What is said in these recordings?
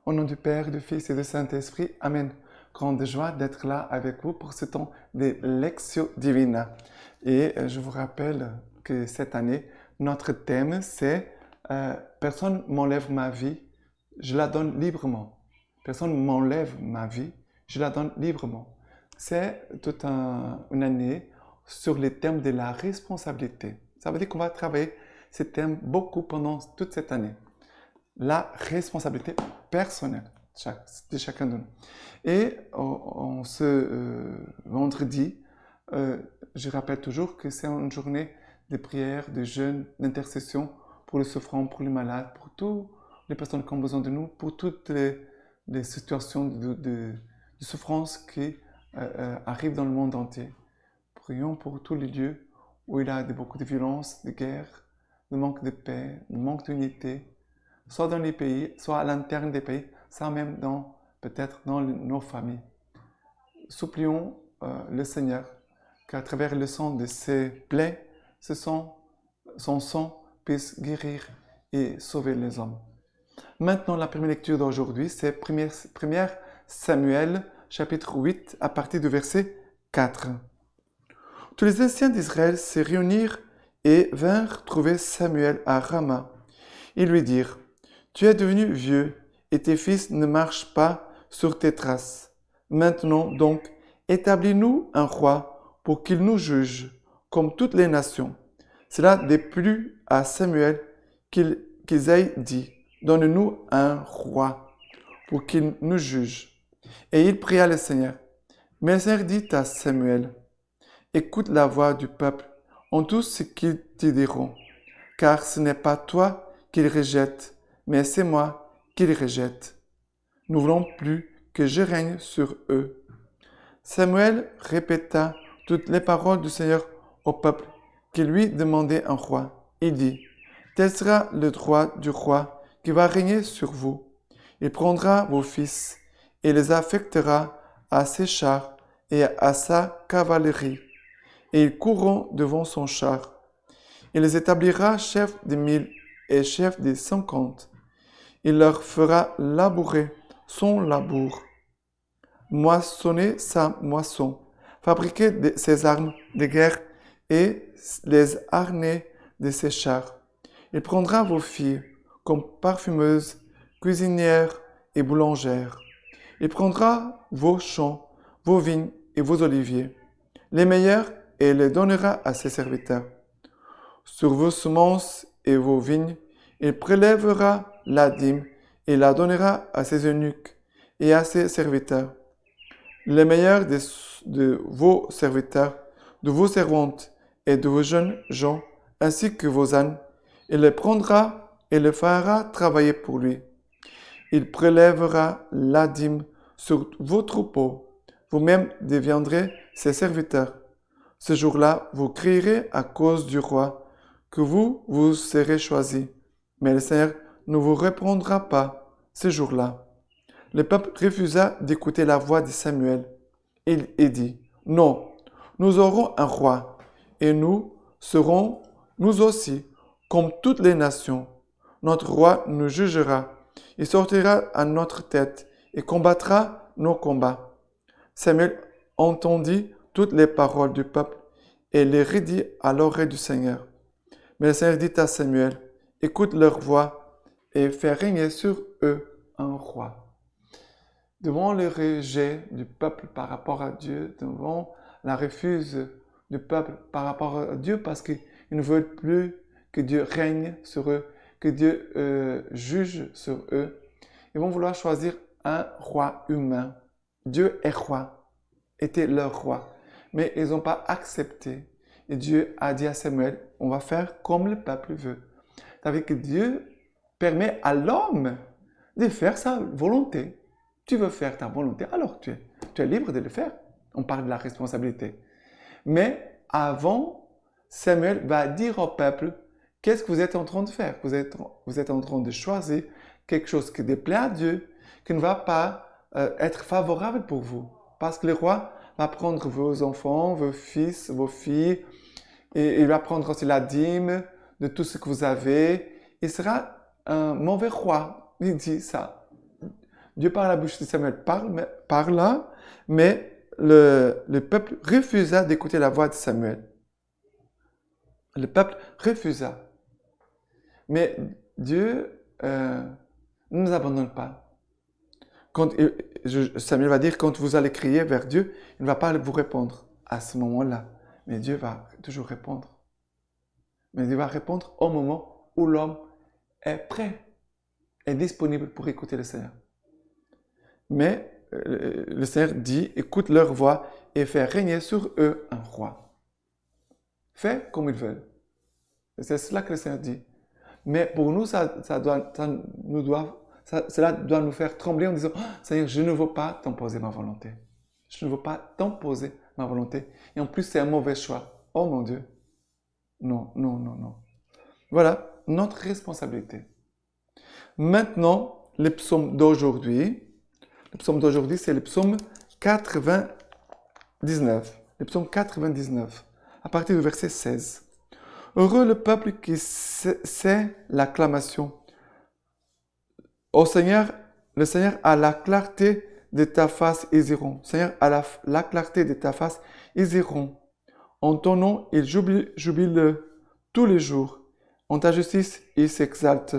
Au nom du Père, du Fils et du Saint-Esprit. Amen. Grande joie d'être là avec vous pour ce temps de Lectio Divina. Et je vous rappelle que cette année, notre thème c'est Personne m'enlève ma vie, je la donne librement. Personne m'enlève ma vie, je la donne librement. C'est toute une année sur les thèmes de la responsabilité. Ça veut dire qu'on va travailler ces thèmes beaucoup pendant toute cette année. La responsabilité personnelle de chacun de nous. Et en ce vendredi, je rappelle toujours que c'est une journée de prière, de jeûne, d'intercession pour les souffrants, pour les malades, pour toutes les personnes qui ont besoin de nous, pour toutes les situations de souffrance qui arrivent dans le monde entier. Prions pour tous les lieux où il y a beaucoup de violence, de guerre, de manque de paix, de manque d'unité, soit dans les pays, soit à l'interne des pays, soit même peut-être dans nos familles. Supplions le Seigneur qu'à travers le sang de ses plaies, son sang puisse guérir et sauver les hommes. Maintenant, la première lecture d'aujourd'hui, c'est 1 Samuel, chapitre 8, à partir du verset 4. Tous les anciens d'Israël se réunirent et vinrent trouver Samuel à Rama. Ils lui dirent: Tu es devenu vieux, et tes fils ne marchent pas sur tes traces. Maintenant donc, établis-nous un roi pour qu'il nous juge, comme toutes les nations. Cela déplut à Samuel qu'ils aient dit: Donne-nous un roi pour qu'il nous juge. Et il pria le Seigneur. Mais le Seigneur dit à Samuel: Écoute la voix du peuple en tout ce qu'ils te diront, car ce n'est pas toi qu'ils rejettent, mais c'est moi qu'ils rejettent. Nous voulons plus que je règne sur eux. Samuel répéta toutes les paroles du Seigneur au peuple qui lui demandait un roi. Il dit: Tel sera le droit du roi qui va régner sur vous. Il prendra vos fils et les affectera à ses chars et à sa cavalerie, et ils courront devant son char. Il les établira chefs de 1000 et chefs de 50. Il leur fera labourer son labour, moissonner sa moisson, fabriquer ses armes de guerre et les harnais de ses chars. Il prendra vos filles comme parfumeuses, cuisinières et boulangères. Il prendra vos champs, vos vignes et vos oliviers, les meilleurs, et les donnera à ses serviteurs. Sur vos semences et vos vignes, il prélèvera la dîme et la donnera à ses eunuques et à ses serviteurs. Les meilleurs de vos serviteurs, de vos servantes et de vos jeunes gens, ainsi que vos ânes, il les prendra et les fera travailler pour lui. Il prélèvera la dîme sur vos troupeaux. Vous-même deviendrez ses serviteurs. Ce jour-là, vous crierez à cause du roi, que vous serez choisis. Mais le Seigneur ne vous répondra pas ce jour-là. Le peuple refusa d'écouter la voix de Samuel. Il dit: Non, nous aurons un roi, et nous serons, nous aussi, comme toutes les nations. Notre roi nous jugera. Il sortira à notre tête et combattra nos combats. Samuel entendit toutes les paroles du peuple et les redit à l'oreille du Seigneur. Mais le Seigneur dit à Samuel: Écoute leur voix et fais régner sur eux un roi. Devant le rejet du peuple par rapport à Dieu, devant la refuse du peuple par rapport à Dieu, parce qu'ils ne veulent plus que Dieu règne sur eux, que Dieu juge sur eux, ils vont vouloir choisir un roi humain. Dieu est roi, était leur roi. Mais ils n'ont pas accepté. Et Dieu a dit à Samuel: on va faire comme le peuple veut. C'est-à-dire que Dieu permet à l'homme de faire sa volonté. Tu veux faire ta volonté, alors tu es libre de le faire. On parle de la responsabilité. Mais avant, Samuel va dire au peuple: qu'est-ce que vous êtes en train de faire? Vous êtes en train de choisir quelque chose qui déplaît à Dieu, qui ne va pas être favorable pour vous. Parce que le roi va prendre vos enfants, vos fils, vos filles, et il va prendre aussi la dîme de tout ce que vous avez. Il sera un mauvais roi. Il dit ça. Dieu par la bouche de Samuel parla, mais le peuple refusa d'écouter la voix de Samuel. Le peuple refusa. Mais Dieu ne nous abandonne pas. Samuel va dire, quand vous allez crier vers Dieu, il ne va pas vous répondre à ce moment-là. Mais Dieu va toujours répondre. Mais Dieu va répondre au moment où l'homme est prêt, est disponible pour écouter le Seigneur. Mais le Seigneur dit, écoute leur voix et fais régner sur eux un roi. Fais comme ils veulent. C'est cela que le Seigneur dit. Mais pour nous, cela doit nous faire trembler en disant, oh, Seigneur, je ne veux pas t'imposer ma volonté. Je ne veux pas t'imposer ma volonté. Et en plus, c'est un mauvais choix. Oh mon Dieu. Non, non, non, non. Voilà notre responsabilité. Maintenant, le psaume d'aujourd'hui. Le psaume d'aujourd'hui, c'est le psaume 99. Le psaume 99, à partir du verset 16. Heureux le peuple qui sait l'acclamation. Au Seigneur, le Seigneur a la clarté de ta face, ils iront. Seigneur, à la clarté de ta face, ils iront. En ton nom, ils jubilent tous les jours. En ta justice, ils s'exaltent.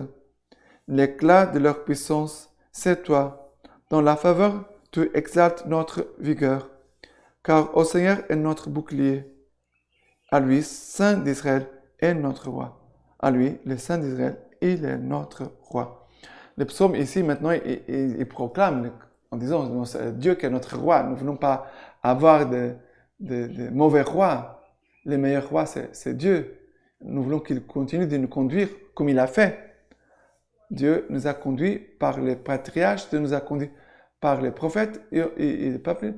L'éclat de leur puissance, c'est toi. Dans la faveur, tu exaltes notre vigueur. Car au Seigneur est notre bouclier. À lui, Saint d'Israël, est notre roi. À lui, le Saint d'Israël, il est notre roi. Le psaume ici, maintenant, il proclame en disant, c'est Dieu qui est notre roi. Nous ne voulons pas avoir de mauvais rois. Le meilleur roi, c'est Dieu. Nous voulons qu'il continue de nous conduire comme il a fait. Dieu nous a conduits par les patriarches, Dieu nous a conduits par les prophètes, et le peuple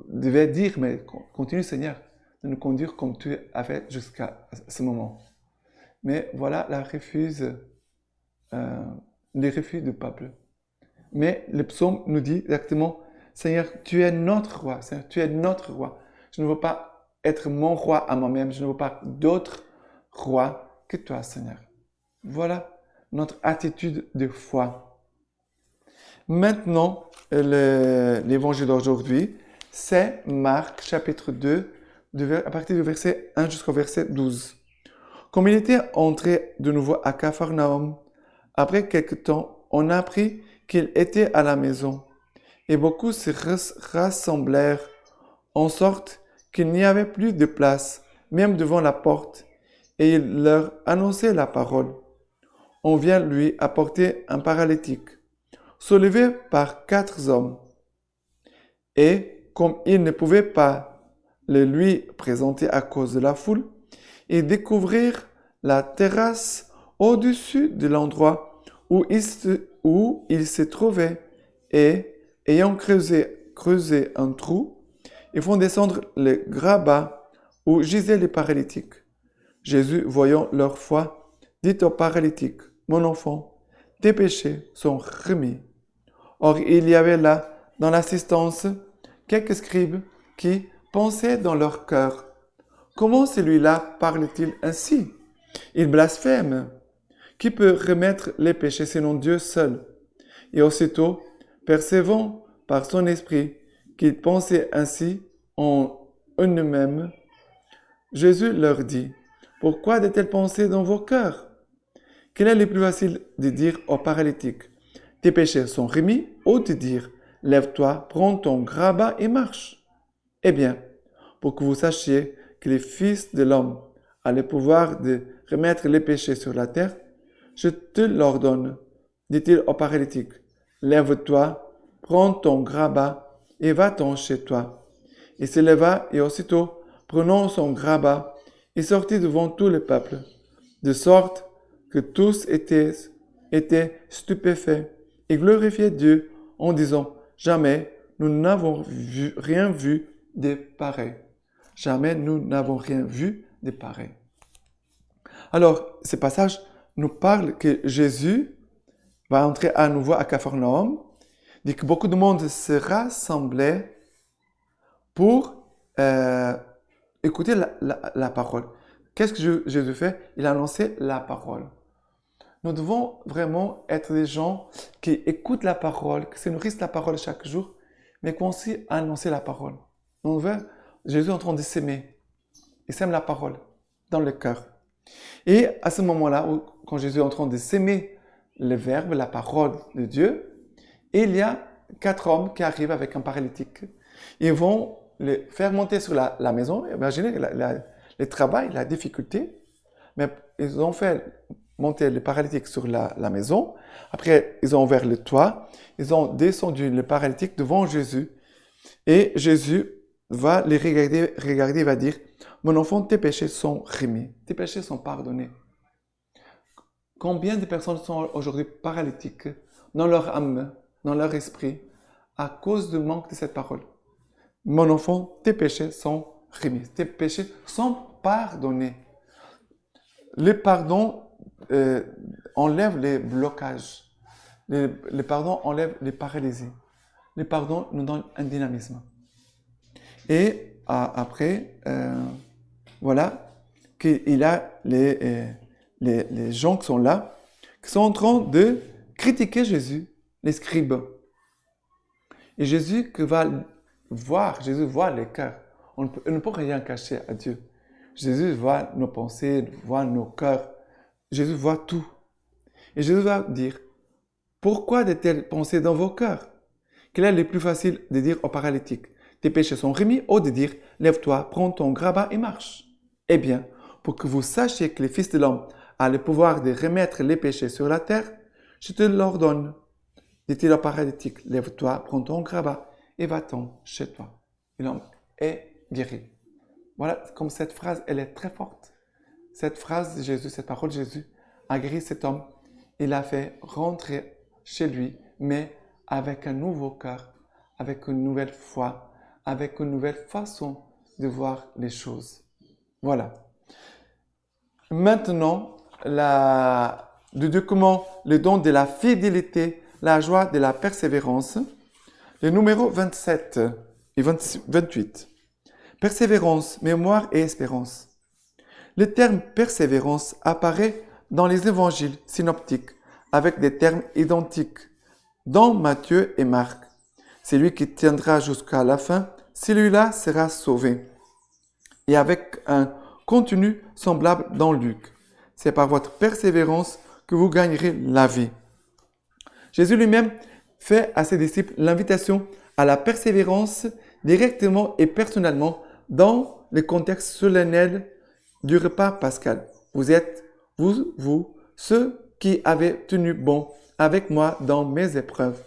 devait dire, mais continue Seigneur, de nous conduire comme tu as fait jusqu'à ce moment. Mais voilà les refus du peuple. Mais le psaume nous dit exactement, Seigneur, tu es notre roi, Seigneur, tu es notre roi. Je ne veux pas être mon roi à moi-même, je ne veux pas d'autre roi que toi, Seigneur. Voilà notre attitude de foi. Maintenant, l'évangile d'aujourd'hui, c'est Marc chapitre 2, à partir du verset 1 jusqu'au verset 12. Comme il était entré de nouveau à Capharnaüm, après quelque temps, on apprit qu'il était à la maison, et beaucoup se rassemblèrent, en sorte qu'il n'y avait plus de place, même devant la porte, et il leur annonçait la parole. On vient lui apporter un paralytique, soulevé par 4 hommes. Et comme il ne pouvait pas le lui présenter à cause de la foule, ils découvrirent la terrasse au-dessus de l'endroit où il se trouvait, et, ayant creusé un trou, ils font descendre le grabat où gisaient les paralytiques. Jésus, voyant leur foi, dit au paralytique, « Mon enfant, tes péchés sont remis. » Or, il y avait là, dans l'assistance, quelques scribes qui pensaient dans leur cœur, « Comment celui-là parle-t-il ainsi? Il blasphème. Qui peut remettre les péchés sinon Dieu seul? » Et aussitôt, percevant par son esprit qu'ils pensaient ainsi en eux-mêmes, Jésus leur dit, « Pourquoi de telles pensées dans vos cœurs? Quel est le plus facile de dire au paralytique, « Tes péchés sont remis » ou de dire, « Lève-toi, prends ton grabat et marche » Eh bien, pour que vous sachiez que le Fils de l'homme a le pouvoir de remettre les péchés sur la terre, je te l'ordonne, dit-il au paralytique, « Lève-toi, prends ton grabat et va-t'en chez toi. » Il se leva et aussitôt, prenant son grabat, il sortit devant tout le peuple, de sorte que tous étaient stupéfaits et glorifiaient Dieu en disant, « Jamais nous n'avons rien vu de pareil. » Jamais nous n'avons rien vu de pareil. Alors, ce passage nous parle que Jésus va entrer à nouveau à Capharnaüm, dit que beaucoup de monde se rassemblait pour écouter la parole. Qu'est-ce que Jésus fait? Il a annoncé la parole. Nous devons vraiment être des gens qui écoutent la parole, qui se nourrissent de la parole chaque jour, mais qui ont aussi annoncé la parole. On voit Jésus en train de s'aimer. Il sème la parole dans le cœur. Et à ce moment-là, quand Jésus est en train de s'aimer le verbe, la parole de Dieu, il y a 4 hommes qui arrivent avec un paralytique. Ils vont le faire monter sur la maison. Imaginez le travail, la difficulté. Mais ils ont fait monter le paralytique sur la maison. Après, ils ont ouvert le toit. Ils ont descendu le paralytique devant Jésus. Et Jésus va les regarder et va dire, « Mon enfant, tes péchés sont remis. Tes péchés sont pardonnés. » Combien de personnes sont aujourd'hui paralytiques dans leur âme, dans leur esprit, à cause du manque de cette parole? Mon enfant, tes péchés sont remis. Tes péchés sont pardonnés. Le pardon enlève les blocages. Le pardon enlève les paralysies. Le pardon nous donne un dynamisme. Et après, voilà, qu'il a les gens qui sont là, qui sont en train de critiquer Jésus, les scribes. Et Jésus Jésus voit les cœurs. On ne peut rien cacher à Dieu. Jésus voit nos pensées, voit nos cœurs. Jésus voit tout. Et Jésus va dire, pourquoi de telles pensées dans vos cœurs? Quel est le plus facile de dire aux paralytiques? Tes péchés sont remis, ou de dire, lève-toi, prends ton grabat et marche. Eh bien, pour que vous sachiez que le Fils de l'homme a le pouvoir de remettre les péchés sur la terre, je te l'ordonne. Dit-il au paralytique, lève-toi, prends ton grabat et va-t'en chez toi. Et l'homme est guéri. Voilà, comme cette phrase, elle est très forte. Cette phrase de Jésus, cette parole de Jésus, a guéri cet homme. Il l'a fait rentrer chez lui, mais avec un nouveau cœur, avec une nouvelle foi, avec une nouvelle façon de voir les choses. Voilà. Maintenant, le document, le don de la fidélité, la joie de la persévérance, le numéro 27 et 28. Persévérance, mémoire et espérance. Le terme persévérance apparaît dans les évangiles synoptiques avec des termes identiques dans Matthieu et Marc. Celui qui tiendra jusqu'à la fin, celui-là sera sauvé. Et avec un contenu semblable dans Luc. C'est par votre persévérance que vous gagnerez la vie. Jésus lui-même fait à ses disciples l'invitation à la persévérance directement et personnellement dans le contexte solennel du repas pascal. Vous êtes, vous, ceux qui avez tenu bon avec moi dans mes épreuves.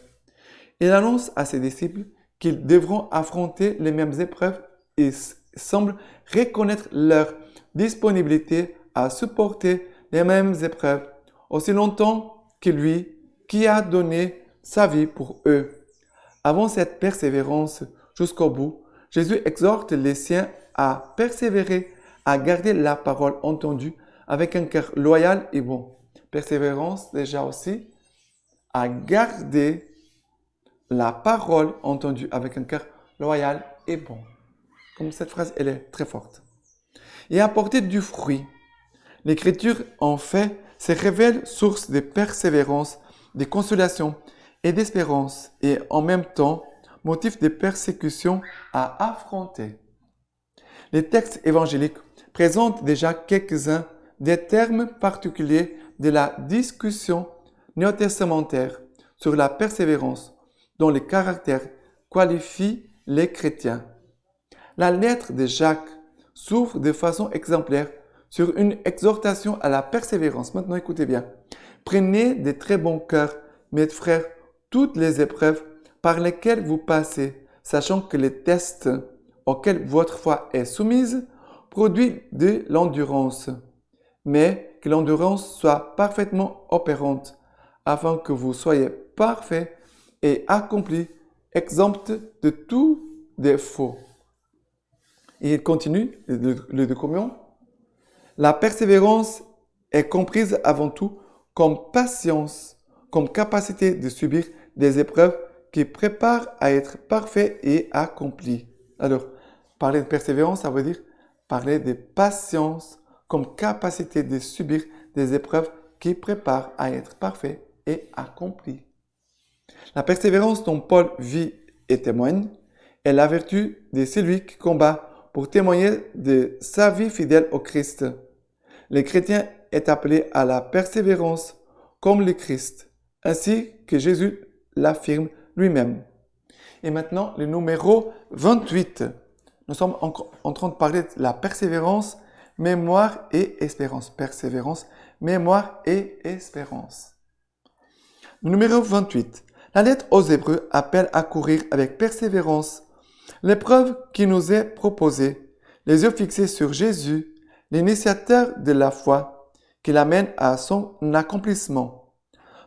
Il annonce à ses disciples qu'ils devront affronter les mêmes épreuves et semble reconnaître leur disponibilité à supporter les mêmes épreuves aussi longtemps que lui qui a donné sa vie pour eux. Avant cette persévérance jusqu'au bout, Jésus exhorte les siens à persévérer, à garder la parole entendue avec un cœur loyal et bon. Persévérance déjà aussi, à garder la parole entendue avec un cœur loyal et bon. Comme cette phrase, elle est très forte. Et apporter du fruit. L'Écriture, en fait, se révèle source de persévérance, de consolation et d'espérance, et en même temps, motif de persécution à affronter. Les textes évangéliques présentent déjà quelques-uns des termes particuliers de la discussion néo-testamentaire sur la persévérance, dont les caractères qualifient les chrétiens. La lettre de Jacques s'ouvre de façon exemplaire sur une exhortation à la persévérance. Maintenant, écoutez bien. Prenez de très bons cœurs, mes frères, toutes les épreuves par lesquelles vous passez, sachant que les tests auxquels votre foi est soumise produisent de l'endurance, mais que l'endurance soit parfaitement opérante, afin que vous soyez parfaits et accomplis, exempts de tout défaut. Et il continue le document. La persévérance est comprise avant tout comme patience, comme capacité de subir des épreuves qui préparent à être parfait et accompli. Alors, parler de persévérance, ça veut dire parler de patience comme capacité de subir des épreuves qui prépare à être parfait et accompli. La persévérance dont Paul vit et témoigne est la vertu de celui qui combat pour témoigner de sa vie fidèle au Christ. Le chrétien est appelé à la persévérance comme le Christ, ainsi que Jésus l'affirme lui-même. Et maintenant, le numéro 28. Nous sommes en train de parler de la persévérance, mémoire et espérance. Persévérance, mémoire et espérance. Le numéro 28. La lettre aux Hébreux appelle à courir avec persévérance l'épreuve qui nous est proposée, les yeux fixés sur Jésus, l'initiateur de la foi, qui l'amène à son accomplissement.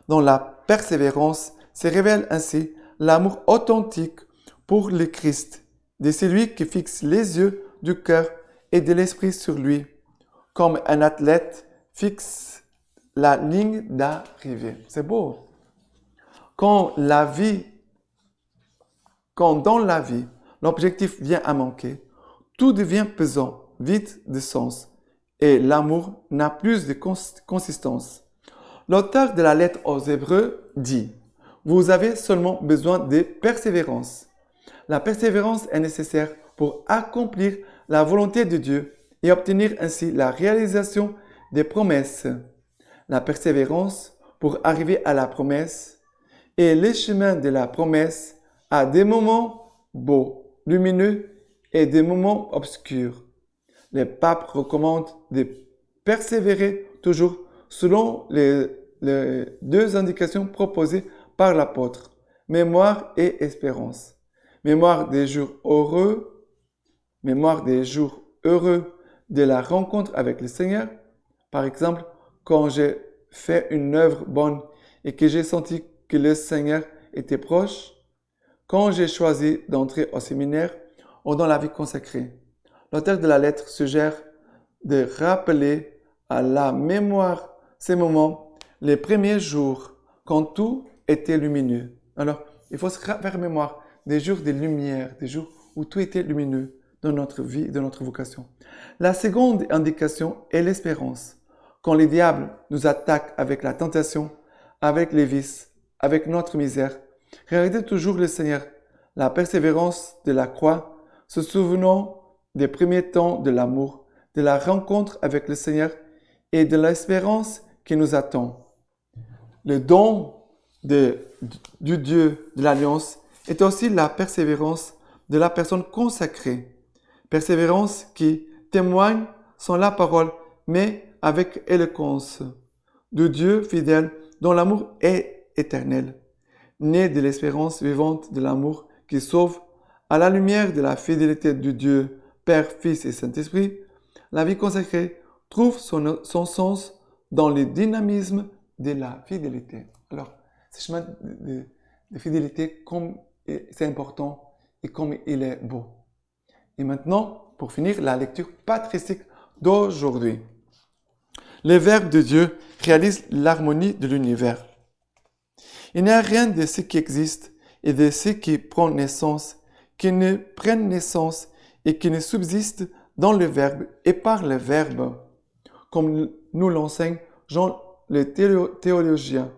Dans la persévérance se révèle ainsi l'amour authentique pour le Christ, de celui qui fixe les yeux du cœur et de l'esprit sur lui, comme un athlète fixe la ligne d'arrivée. C'est beau. Quand dans la vie, l'objectif vient à manquer, tout devient pesant, vide de sens, et l'amour n'a plus de consistance. L'auteur de la lettre aux Hébreux dit « Vous avez seulement besoin de persévérance. La persévérance est nécessaire pour accomplir la volonté de Dieu et obtenir ainsi la réalisation des promesses. La persévérance pour arriver à la promesse et les chemins de la promesse à des moments beaux, lumineux et des moments obscurs. Le pape recommande de persévérer toujours selon les deux indications proposées par l'apôtre, mémoire et espérance. Mémoire des jours heureux de la rencontre avec le Seigneur. Par exemple, quand j'ai fait une œuvre bonne et que j'ai senti que le Seigneur était proche, quand j'ai choisi d'entrer au séminaire ou dans la vie consacrée. L'auteur de la lettre suggère de rappeler à la mémoire ces moments, les premiers jours, quand tout était lumineux. Alors, il faut se faire mémoire des jours de lumière, des jours où tout était lumineux dans notre vie, dans notre vocation. La seconde indication est l'espérance. Quand le diable nous attaque avec la tentation, avec les vices, avec notre misère, regardez toujours le Seigneur, la persévérance de la croix, se souvenant des premiers temps de l'amour, de la rencontre avec le Seigneur et de l'espérance qui nous attend. Le don du Dieu de l'Alliance est aussi la persévérance de la personne consacrée. Persévérance qui témoigne sans la parole, mais avec éloquence, de Dieu fidèle dont l'amour est éternel, né de l'espérance vivante de l'amour qui sauve, à la lumière de la fidélité du Dieu, Père, Fils et Saint-Esprit. La vie consacrée trouve son sens dans le dynamisme de la fidélité. Alors, ce chemin de fidélité, comme c'est important et comme il est beau. Et maintenant, pour finir, la lecture patristique d'aujourd'hui. Le Verbe de Dieu réalise l'harmonie de l'univers. Il n'y a rien de ce qui existe et de ce qui prend naissance, qui ne prenne naissance et qui ne subsiste dans le Verbe et par le Verbe, comme nous l'enseigne Jean le théologien.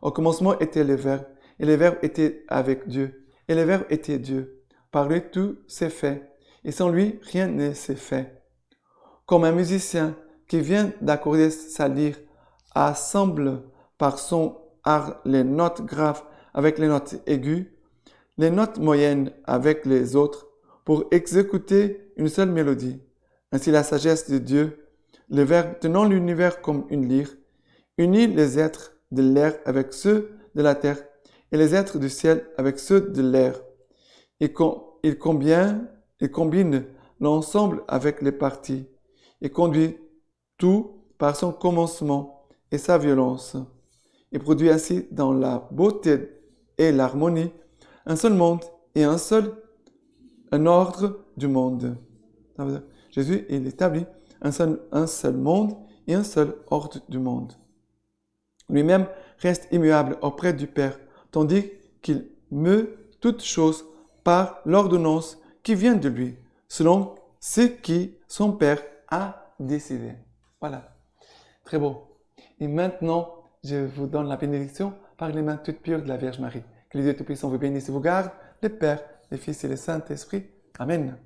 Au commencement était le Verbe, et le Verbe était avec Dieu, et le Verbe était Dieu. Par lui tout s'est fait, et sans lui rien ne s'est fait. Comme un musicien qui vient d'accorder sa lyre assemble par son art les notes graves avec les notes aiguës, les notes moyennes avec les autres, pour exécuter une seule mélodie. Ainsi la sagesse de Dieu, le Verbe tenant l'univers comme une lyre, unit les êtres de l'air avec ceux de la terre et les êtres du ciel avec ceux de l'air. Il combine l'ensemble avec les parties et conduit tout par son commencement et sa violence. Il produit ainsi dans la beauté et l'harmonie un seul monde et un ordre du monde. Jésus, il établit un seul monde et un seul ordre du monde. Lui-même reste immuable auprès du Père, tandis qu'il meut toutes choses par l'ordonnance qui vient de lui, selon ce qui son Père a décidé. Voilà, très beau. Et maintenant, je vous donne la bénédiction par les mains toutes pures de la Vierge Marie. Que les Dieu Tout-Puissant vous bénisse et vous garde, le Père, le Fils et le Saint-Esprit. Amen.